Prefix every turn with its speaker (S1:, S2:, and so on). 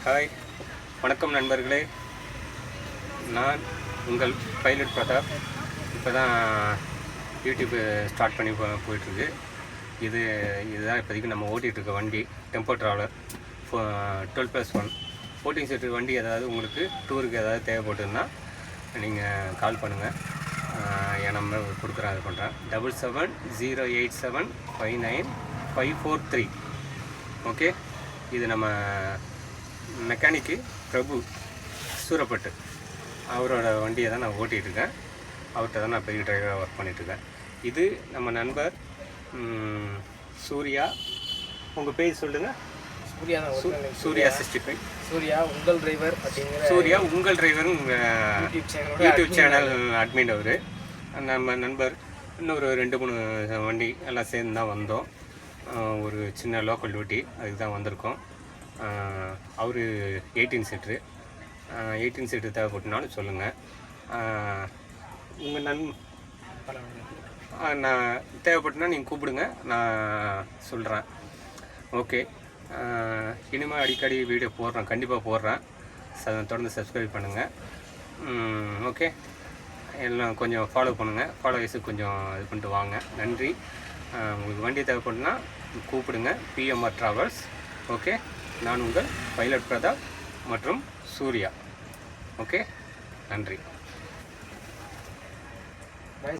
S1: Hi, வணக்கம் நண்பர்களே. நான் உங்கள் பைலட் பிரதாப். இப்போ தான் யூடியூப்பு ஸ்டார்ட் பண்ணி போயிட்டுருக்கு. இதுதான் இப்போதைக்கு நம்ம ஓட்டிகிட்ருக்க வண்டி டெம்போ ட்ராவலர் 12+1 14 சீட்டர் வண்டி. ஏதாவது உங்களுக்கு டூருக்கு ஏதாவது தேவைப்பட்டுன்னா நீங்கள் கால் பண்ணுங்கள். என் நம்பர் கொடுக்குறேன், அது பண்ணுறேன். 7708759543. ஓகே, இது நம்ம மெக்கானிக்கு பிரபு சூரப்பட்டு, அவரோட வண்டியை தான் நான் ஓட்டிகிட்ருக்கேன். அவர்கிட்ட தான் நான் பெரிய டிரைவராக ஒர்க் பண்ணிகிட்ருக்கேன். இது நம்ம நண்பர் சூர்யா. உங்கள் பேர் சொல்லுங்கள். சூர்யா 65.
S2: சூர்யா உங்கள் டிரைவர் அப்படிங்கிற
S1: சூர்யா உங்கள் டிரைவர் யூடியூப் சேனல் அட்மின். அவர் நம்ம நண்பர். இன்னொரு 2-3 வண்டி எல்லாம் சேர்ந்து தான் வந்தோம். ஒரு சின்ன லோக்கல் டியூட்டி, அதுக்கு தான் வந்திருக்கோம். அவர் 18 சீட்ரு தேவைப்பட்டுனாலும் சொல்லுங்கள். உங்கள் நான் தேவைப்பட்டுனா நீங்கள் கூப்பிடுங்க, நான் சொல்கிறேன். ஓகே, இனிமேல் அடிக்கடி வீடியோ போடுறேன், கண்டிப்பாக போடுறேன். தொடர்ந்து சப்ஸ்கிரைப் பண்ணுங்கள். ஓகே, எல்லாம் கொஞ்சம் ஃபாலோ பண்ணுங்கள். ஃபாலோவர்ஸுக்கு கொஞ்சம் இது பண்ணிட்டு வாங்க. நன்றி. உங்களுக்கு வண்டி தேவைப்படுனா கூப்பிடுங்க. PMR travels. ஓகே, நான் உங்கள் பைலட் பிரதாப் மற்றும் சூர்யா. ஓகே, நன்றி.